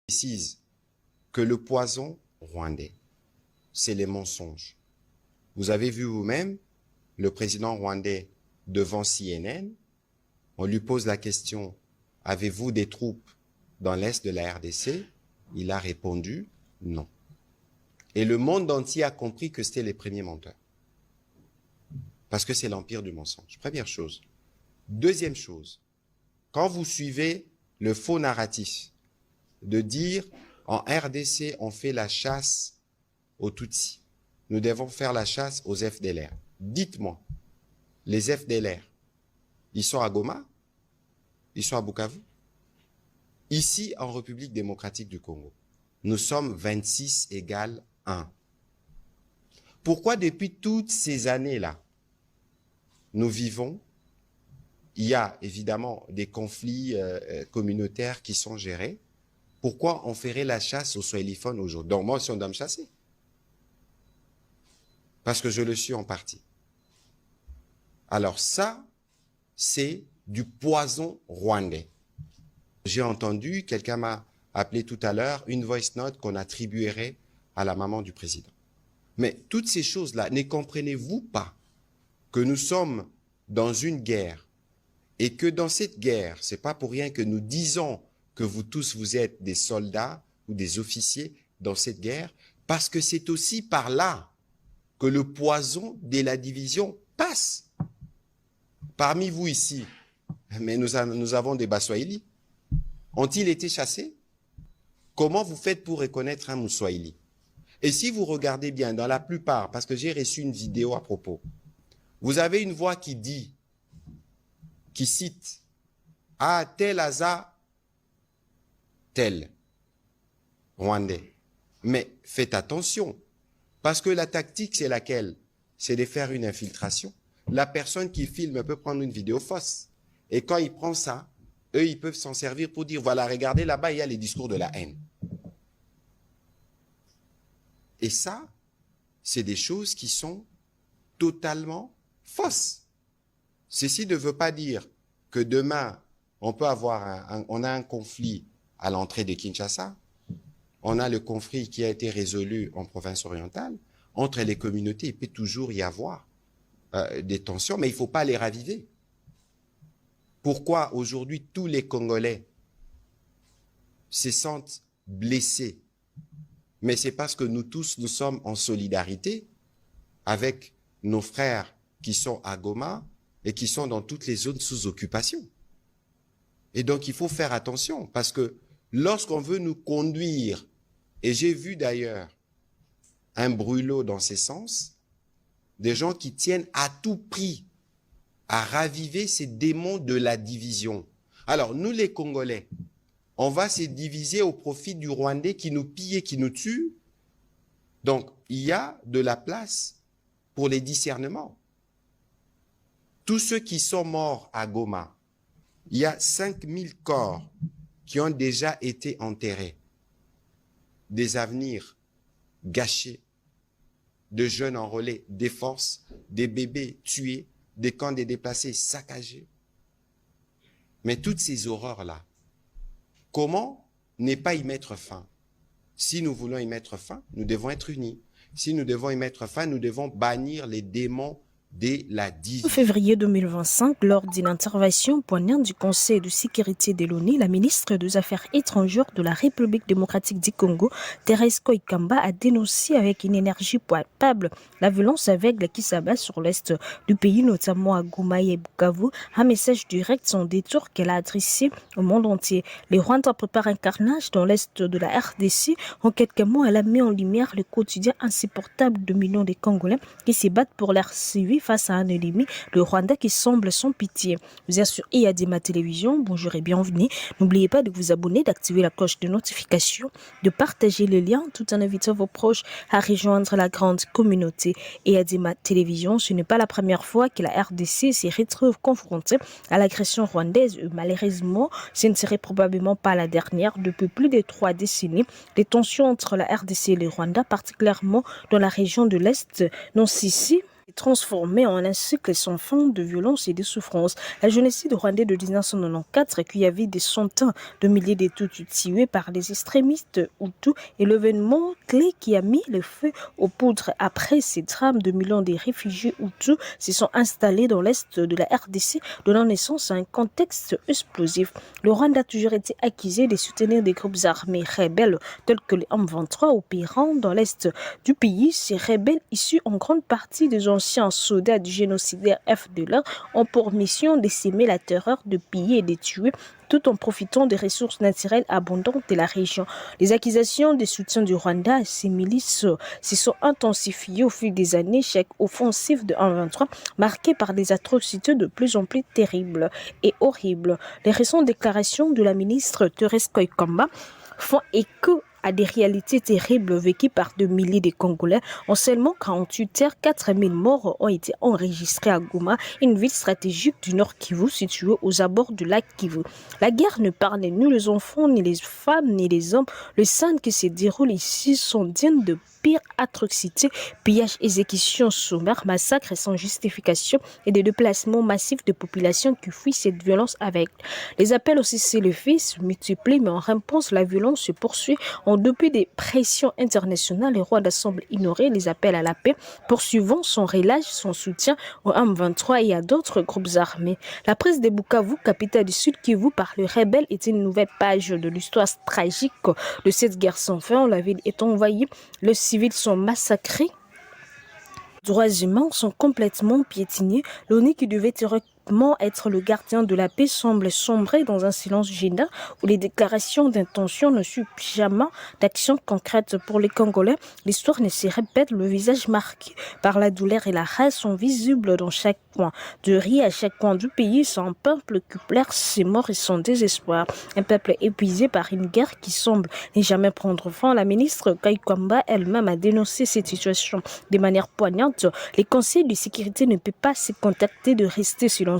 précise que le poison rwandais, c'est les mensonges. Vous avez vu vous-même le président rwandais devant CNN, on lui pose la question, avez-vous des troupes dans l'est de la RDC? Il a répondu non. Et le monde entier a compris que c'était les premiers menteurs. Parce que c'est l'empire du mensonge. Première chose. Deuxième chose, quand vous suivez le faux narratif de dire en RDC, on fait la chasse aux Tutsis, nous devons faire la chasse aux FDLR. Dites-moi, les FDLR, ils sont à Goma? Ils sont à Bukavu? Ici, en République démocratique du Congo, nous sommes 26 égale 1. Pourquoi depuis toutes ces années-là, nous vivons, il y a évidemment des conflits communautaires qui sont gérés, pourquoi on ferait la chasse aux swahiliphones aujourd'hui? Donc moi, si on doit me chasser, parce que je le suis en partie. Alors ça, c'est du poison rwandais. J'ai entendu, quelqu'un m'a appelé tout à l'heure, une voice note qu'on attribuerait à la maman du président. Mais toutes ces choses-là, ne comprenez-vous pas que nous sommes dans une guerre et que dans cette guerre, c'est pas pour rien que nous disons que vous tous, vous êtes des soldats ou des officiers dans cette guerre, parce que c'est aussi par là que le poison de la division passe. Parmi vous ici, mais nous avons des Baswahili. Ont-ils été chassés? Comment vous faites pour reconnaître un Mouswahili? Et si vous regardez bien, dans la plupart, parce que j'ai reçu une vidéo à propos, vous avez une voix qui dit, qui cite, « Ah, tel Aza, tel, Rwandais. » Mais faites attention, parce que la tactique, c'est laquelle? C'est de faire une infiltration. La personne qui filme peut prendre une vidéo fausse. Et quand il prend ça, eux, ils peuvent s'en servir pour dire, voilà, regardez là-bas, il y a les discours de la haine. Et ça, c'est des choses qui sont totalement fausses. Ceci ne veut pas dire que demain, on peut avoir on a un conflit à l'entrée de Kinshasa. On a le conflit qui a été résolu en province orientale. Entre les communautés, il peut toujours y avoir des tensions, mais il ne faut pas les raviver. Pourquoi aujourd'hui tous les Congolais se sentent blessés? Mais c'est parce que nous tous, nous sommes en solidarité avec nos frères qui sont à Goma et qui sont dans toutes les zones sous occupation. Et donc il faut faire attention parce que lorsqu'on veut nous conduire, et j'ai vu d'ailleurs un brûlot dans ces sens, des gens qui tiennent à tout prix à raviver ces démons de la division. Alors, nous les Congolais, on va se diviser au profit du Rwandais qui nous pille et qui nous tue. Donc, il y a de la place pour les discernements. Tous ceux qui sont morts à Goma, il y a 5000 corps qui ont déjà été enterrés. Des avenirs gâchés, de jeunes enrôlés, des forces, des bébés tués, des camps des déplacés saccagés. Mais toutes ces horreurs-là, comment ne pas y mettre fin? Si nous voulons y mettre fin, nous devons être unis. Si nous devons y mettre fin, nous devons bannir les démons de la division. En février 2025, lors d'une intervention poignante du Conseil de sécurité de l'ONU, la ministre des Affaires étrangères de la République démocratique du Congo, Thérèse Koikamba, a dénoncé avec une énergie palpable la violence aveugle qui s'abat sur l'est du pays, notamment à Goma et Bukavu. Un message direct sans détour qu'elle a adressé au monde entier. Les Rwandais préparent un carnage dans l'est de la RDC. En quelques mots, elle a mis en lumière le quotidien insupportable de millions de Congolais qui se battent pour leur survie face à un ennemi, le Rwanda, qui semble sans pitié. Vous êtes sur IADEMA Télévision, bonjour et bienvenue. N'oubliez pas de vous abonner, d'activer la cloche de notification, de partager le lien tout en invitant vos proches à rejoindre la grande communauté IADEMA Télévision. Ce n'est pas la première fois que la RDC se retrouve confrontée à l'agression rwandaise. Malheureusement, ce ne serait probablement pas la dernière. Depuis plus de 3 décennies, les tensions entre la RDC et le Rwanda, particulièrement dans la région de l'Est, n'ont cessé transformé en un cycle sans fin de violence et de souffrance. La génocide rwandais de 1994, qui avait des centaines de milliers de Tutsis tués par les extrémistes Hutus, est l'événement clé qui a mis le feu aux poudres. Après ces drames, de millions de réfugiés Hutus se sont installés dans l'est de la RDC, donnant naissance à un contexte explosif. Le Rwanda a toujours été accusé de soutenir des groupes armés rebelles tels que les M23 opérant dans l'est du pays. Ces rebelles, issus en grande partie des anciens soldats du génocidaire FDLR, ont pour mission de s'aimer la terreur, de piller et de tuer, tout en profitant des ressources naturelles abondantes de la région. Les accusations de soutien du Rwanda à ces milices se sont intensifiées au fil des années, chaque offensive de M23 marquée par des atrocités de plus en plus terribles et horribles. Les récentes déclarations de la ministre Thérèse Koikamba font écho à des réalités terribles vécues par de milliers de Congolais. En seulement 48 heures, 4000 morts ont été enregistrés à Goma, une ville stratégique du Nord Kivu située aux abords du lac Kivu. La guerre ne parle ni les enfants, ni les femmes, ni les hommes. Les scènes qui se déroulent ici sont dignes de pires atrocités, pillages, exécutions sommaires, massacres sans justification et des déplacements massifs de populations qui fuient cette violence avec. Les appels au cessez-le-feu se multiplient, mais en réponse, la violence se poursuit. En dépit des pressions internationales, le Rwanda semble ignorer les appels à la paix, poursuivant son relâche, son soutien au M23 et à d'autres groupes armés. La prise de Bukavu, capitale du Sud Kivu, par le rebelle est une nouvelle page de l'histoire tragique de cette guerre sans fin. La ville est envahie, les civils sont massacrés, les droits humains sont complètement piétinés. L'ONU qui devait être le gardien de la paix semble sombrer dans un silence gênant où les déclarations d'intention ne suivent jamais d'actions concrètes pour les Congolais. L'histoire ne se répète, le visage marqué par la douleur et la rage sont visibles dans chaque coin. De rire à chaque coin du pays, c'est un peuple qui pleure ses morts et son désespoir. Un peuple épuisé par une guerre qui semble ne jamais prendre fin. La ministre Kaikwamba elle-même a dénoncé cette situation de manière poignante. Les conseils de sécurité ne peuvent pas se contenter de rester silencieux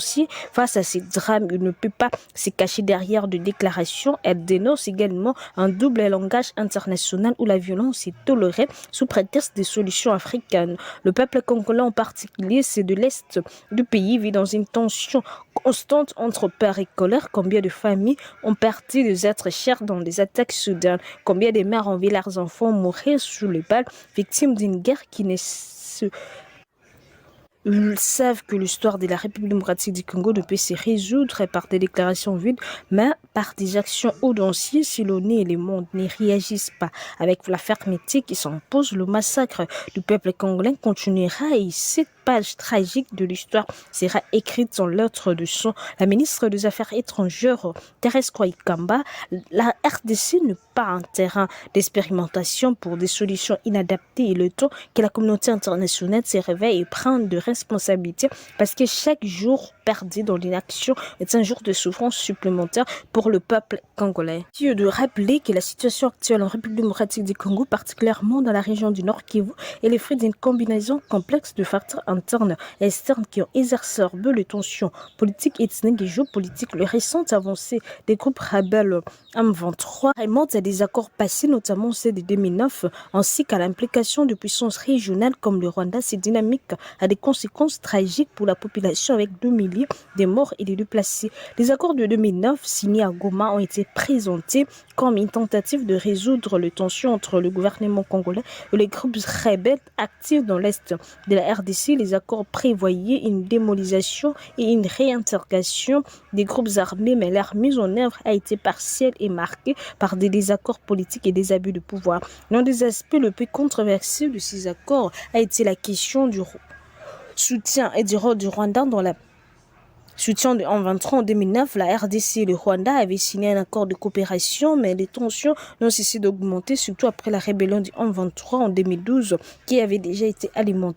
face à ces drames. Il ne peut pas se cacher derrière de déclarations. Elle dénonce également un double langage international où la violence est tolérée sous prétexte des solutions africaines. Le peuple congolais en particulier, c'est de l'Est du pays, vit dans une tension constante entre peur et colère. Combien de familles ont perdu des êtres chers dans des attaques soudaines? Combien de mères ont vu leurs enfants mourir sous les balles, victimes d'une guerre qui ne se... Ils savent que l'histoire de la République démocratique du Congo ne peut se résoudre par des déclarations vides, mais par des actions audacieuses. Si l'ONU et le monde ne réagissent pas avec la fermeté qui s'impose, le massacre du peuple congolais continuera et cette page tragique de l'histoire sera écrite dans l'autre de son. La ministre des Affaires étrangères, Thérèse Koikamba, la RDC n'est pas un terrain d'expérimentation pour des solutions inadaptées et le temps que la communauté internationale se réveille et prend de responsabilité parce que chaque jour perdu dans l'inaction est un jour de souffrance supplémentaire pour le peuple congolais. Il est de rappeler que la situation actuelle en République démocratique du Congo, particulièrement dans la région du Nord Kivu, est le fruit d'une combinaison complexe de facteurs internes et externes qui ont exacerbé les tensions politiques, ethniques et géopolitiques. Les récentes avancées des groupes rebelles M23 remontent à des accords passés, notamment ceux de 2009, ainsi qu'à l'implication de puissances régionales comme le Rwanda. Ces dynamiques a des conséquences tragiques pour la population avec 2 milliers de morts et de déplacés. Les accords de 2009 signés à Goma ont été présentés comme une tentative de résoudre les tensions entre le gouvernement congolais et les groupes rebelles actifs dans l'est de la RDC. Les accords prévoyaient une démobilisation et une réintégration des groupes armés, mais leur mise en œuvre a été partielle et marquée par des désaccords politiques et des abus de pouvoir. L'un des aspects le plus controversés de ces accords a été la question du soutien et du rôle du Rwanda dans la soutien de M23 en 2009, la RDC et le Rwanda avaient signé un accord de coopération, mais les tensions n'ont cessé d'augmenter, surtout après la rébellion du M23 en 2012, qui avait déjà été alimentée